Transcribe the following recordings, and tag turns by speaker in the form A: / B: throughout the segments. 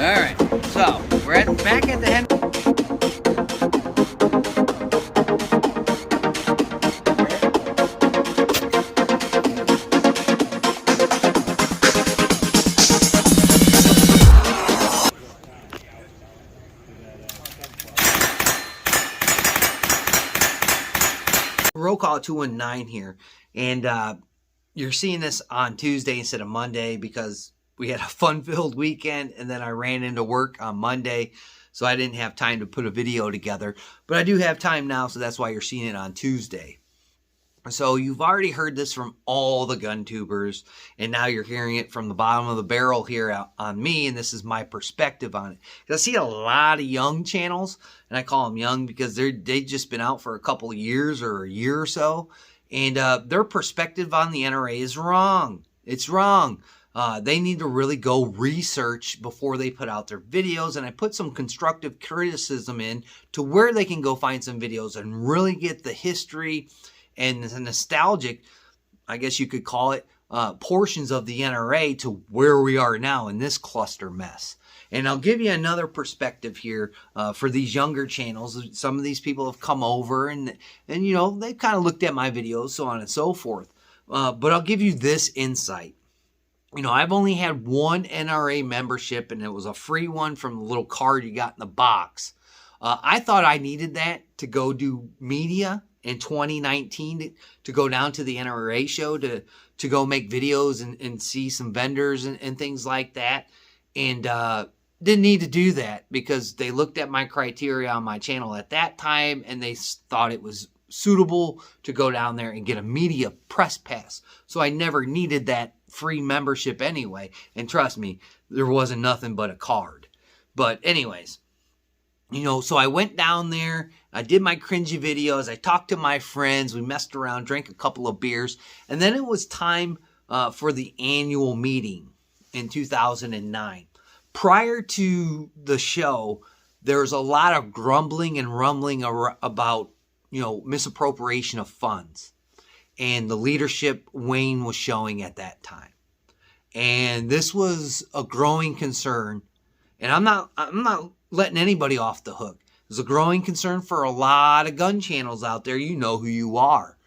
A: Alright, so we're back at the head. Roll call 219 here, and you're seeing this on Tuesday instead of Monday because we had a fun-filled weekend, and then I ran into work on Monday, so I didn't have time to put a video together. But I do have time now, so that's why you're seeing it on Tuesday. So you've already heard this from all the gun tubers, and now you're hearing it from the bottom of the barrel here on me, and this is my perspective on it. I see a lot of young channels, and I call them young because they've just been out for a couple of years or a year or so, and their perspective on the NRA is wrong. It's wrong. They need to really go research before they put out their videos, and I put some constructive criticism in to where they can go find some videos and really get the history and the nostalgic, I guess you could call it, portions of the NRA to where we are now in this cluster mess. And I'll give you another perspective here for these younger channels. Some of these people have come over and you know, they've kind of looked at my videos, so on and so forth. But I'll give you this insight. You know, I've only had one NRA membership, and it was a free one from the little card you got in the box. I thought I needed that to go do media in 2019 to go down to the NRA show to go make videos and see some vendors and things like that. And didn't need to do that because they looked at my criteria on my channel at that time and they thought it was suitable to go down there and get a media press pass. So I never needed that free membership anyway. And trust me, there wasn't nothing but a card. But anyways, you know, so I went down there, I did my cringy videos, I talked to my friends, we messed around, drank a couple of beers, and then it was time for the annual meeting in 2009. Prior to the show, there was a lot of grumbling and rumbling about, you know, misappropriation of funds. And the leadership Wayne was showing at that time. And this was a growing concern. And I'm not letting anybody off the hook. There's a growing concern for a lot of gun channels out there. You know who you are.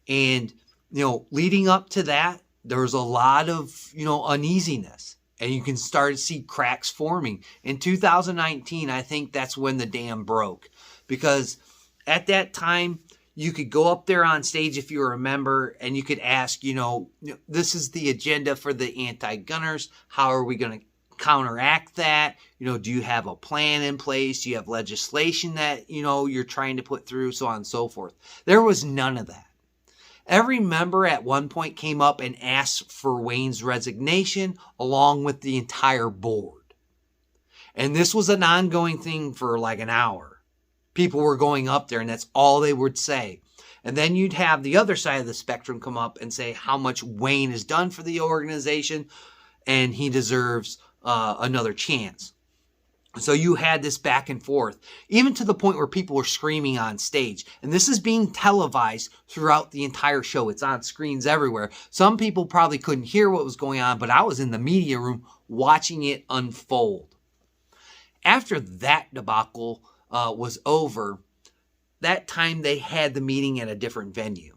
A: And, you know, leading up to that, there was a lot of, you know, uneasiness. And you can start to see cracks forming. In 2019, I think that's when the dam broke. Because at that time, you could go up there on stage if you were a member and you could ask, you know, this is the agenda for the anti-gunners. How are we going to counteract that? You know, do you have a plan in place? Do you have legislation that, you know, you're trying to put through, so on and so forth? There was none of that. Every member at one point came up and asked for Wayne's resignation along with the entire board. And this was an ongoing thing for like an hour. People were going up there and that's all they would say. And then you'd have the other side of the spectrum come up and say how much Wayne has done for the organization and he deserves another chance. So you had this back and forth, even to the point where people were screaming on stage. And this is being televised throughout the entire show. It's on screens everywhere. Some people probably couldn't hear what was going on, but I was in the media room watching it unfold. After that debacle was over, that time they had the meeting at a different venue.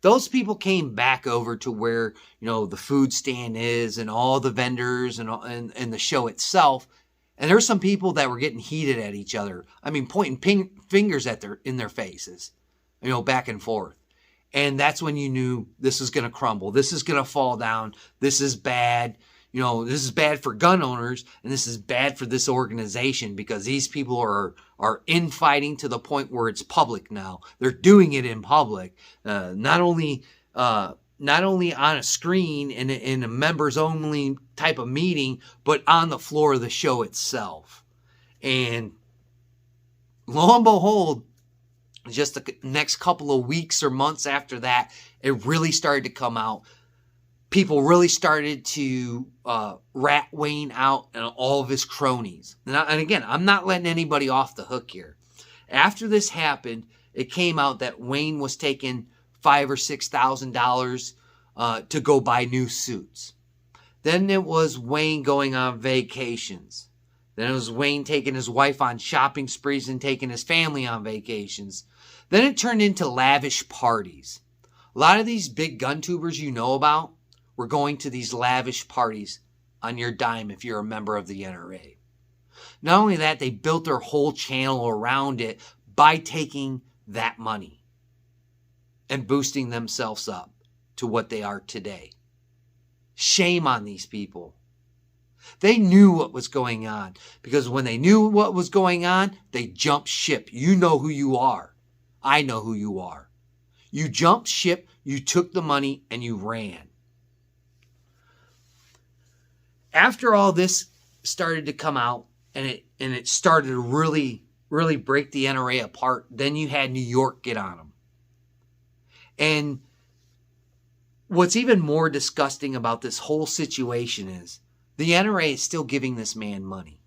A: Those people came back over to where, you know, the food stand is and all the vendors and the show itself. And there's some people that were getting heated at each other. I mean, pointing fingers at in their faces, you know, back and forth. And that's when you knew this is going to crumble. This is going to fall down. This is bad. You know, this is bad for gun owners and this is bad for this organization because these people are infighting to the point where it's public now. They're doing it in public, not only on a screen in a members only type of meeting, but on the floor of the show itself. And lo and behold, just the next couple of weeks or months after that, it really started to come out. People really started to rat Wayne out and all of his cronies. And again, I'm not letting anybody off the hook here. After this happened, it came out that Wayne was taking $5,000 or $6,000 to go buy new suits. Then it was Wayne going on vacations. Then it was Wayne taking his wife on shopping sprees and taking his family on vacations. Then it turned into lavish parties. A lot of these big gun tubers you know about were going to these lavish parties on your dime if you're a member of the NRA. Not only that, they built their whole channel around it by taking that money and boosting themselves up to what they are today. Shame on these people. They knew what was going on, because when they knew what was going on, they jumped ship. You know who you are. I know who you are. You jumped ship, you took the money, and you ran. After all this started to come out, and it started to really break the NRA apart, then you had New York get on them. And what's even more disgusting about this whole situation is the NRA is still giving this man money.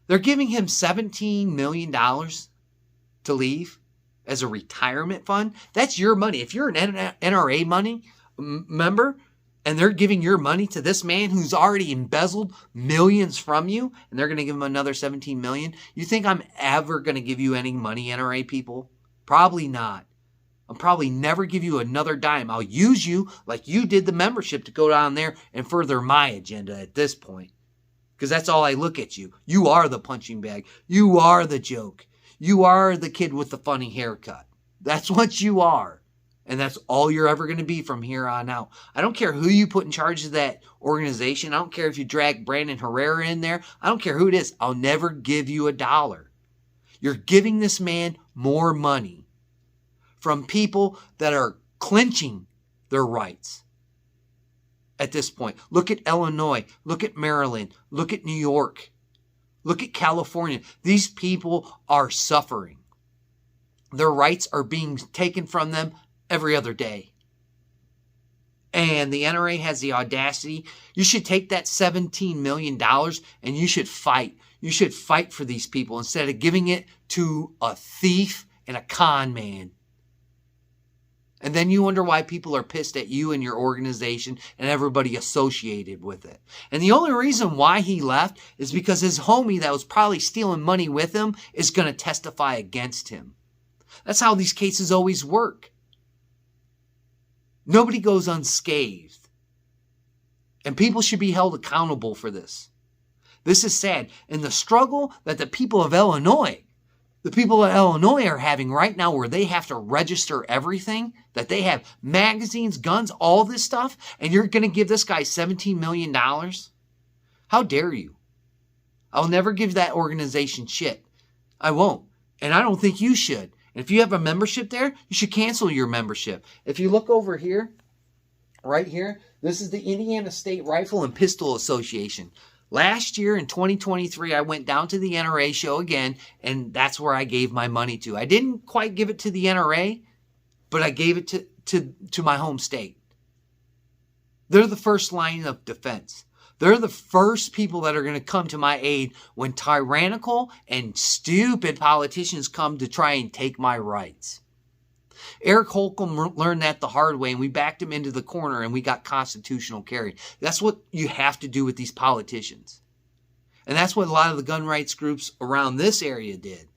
A: They're giving him $17 million to leave as a retirement fund. That's your money. If you're an NRA member and they're giving your money to this man who's already embezzled millions from you, and they're going to give him another $17 million, you think I'm ever going to give you any money, NRA people? Probably not. I'll probably never give you another dime. I'll use you like you did the membership to go down there and further my agenda at this point. Because that's all I look at you. You are the punching bag. You are the joke. You are the kid with the funny haircut. That's what you are. And that's all you're ever going to be from here on out. I don't care who you put in charge of that organization. I don't care if you drag Brandon Herrera in there. I don't care who it is. I'll never give you $1. You're giving this man more money from people that are clinching their rights at this point. Look at Illinois. Look at Maryland. Look at New York. Look at California. These people are suffering. Their rights are being taken from them every other day. And the NRA has the audacity. You should take that $17 million and you should fight. You should fight for these people instead of giving it to a thief and a con man. And then you wonder why people are pissed at you and your organization and everybody associated with it. And the only reason why he left is because his homie that was probably stealing money with him is going to testify against him. That's how these cases always work. Nobody goes unscathed. And people should be held accountable for this. This is sad. And the struggle that the people of Illinois are having right now, where they have to register everything, that they have magazines, guns, all this stuff, and you're going to give this guy $17 million? How dare you? I'll never give that organization shit. I won't. And I don't think you should. And if you have a membership there, you should cancel your membership. If you look over here, right here, this is the Indiana State Rifle and Pistol Association. Last year in 2023, I went down to the NRA show again, and that's where I gave my money to. I didn't quite give it to the NRA, but I gave it to my home state. They're the first line of defense. They're the first people that are going to come to my aid when tyrannical and stupid politicians come to try and take my rights. Eric Holcomb learned that the hard way, and we backed him into the corner, and we got constitutional carry. That's what you have to do with these politicians. And that's what a lot of the gun rights groups around this area did.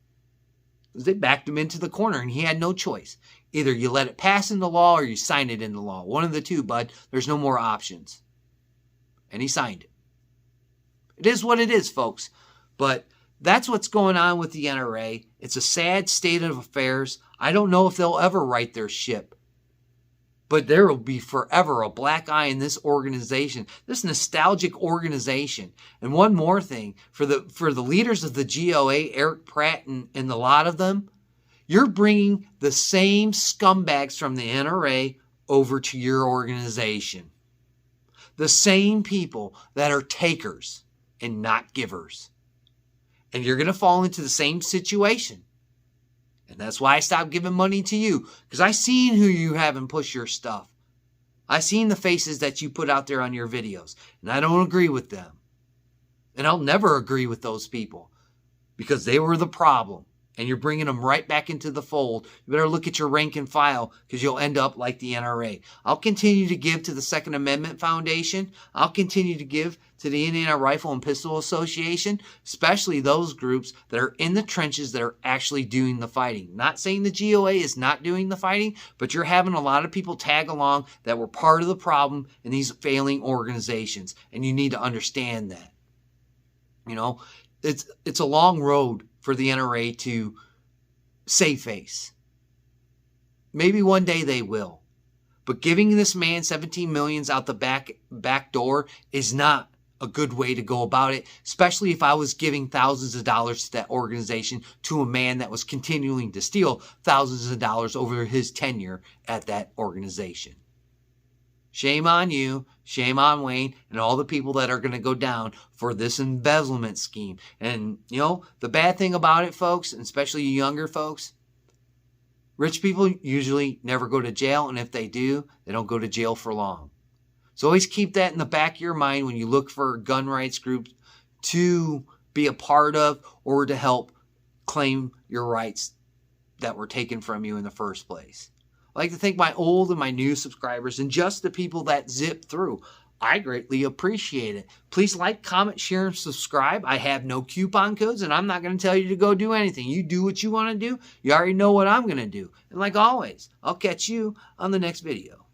A: They backed him into the corner, and he had no choice. Either you let it pass in the law or you sign it in the law. One of the two, bud. There's no more options. And he signed it. It is what it is, folks. But that's what's going on with the NRA. It's a sad state of affairs. I don't know if they'll ever right their ship. But there will be forever a black eye in this organization, this nostalgic organization. And one more thing, for the leaders of the GOA, Eric Pratt and the lot of them, you're bringing the same scumbags from the NRA over to your organization. The same people that are takers and not givers. And you're going to fall into the same situation. And that's why I stopped giving money to you. Because I seen who you have and push your stuff. I seen the faces that you put out there on your videos. And I don't agree with them. And I'll never agree with those people. Because they were the problem. and you're bringing them right back into the fold, you better look at your rank and file, because you'll end up like the NRA. I'll continue to give to the Second Amendment Foundation. I'll continue to give to the Indiana Rifle and Pistol Association, especially those groups that are in the trenches that are actually doing the fighting. Not saying the GOA is not doing the fighting, but you're having a lot of people tag along that were part of the problem in these failing organizations, and you need to understand that. You know, it's a long road for the NRA to save face. Maybe one day they will. But giving this man 17 millions out the back door is not a good way to go about it, especially if I was giving thousands of dollars to that organization to a man that was continuing to steal thousands of dollars over his tenure at that organization. Shame on you, shame on Wayne, and all the people that are going to go down for this embezzlement scheme. And, you know, the bad thing about it, folks, and especially you younger folks, rich people usually never go to jail, and if they do, they don't go to jail for long. So always keep that in the back of your mind when you look for gun rights groups to be a part of or to help claim your rights that were taken from you in the first place. I'd like to thank my old and my new subscribers and just the people that zip through. I greatly appreciate it. Please like, comment, share, and subscribe. I have no coupon codes, and I'm not going to tell you to go do anything. You do what you want to do. You already know what I'm going to do. And like always, I'll catch you on the next video.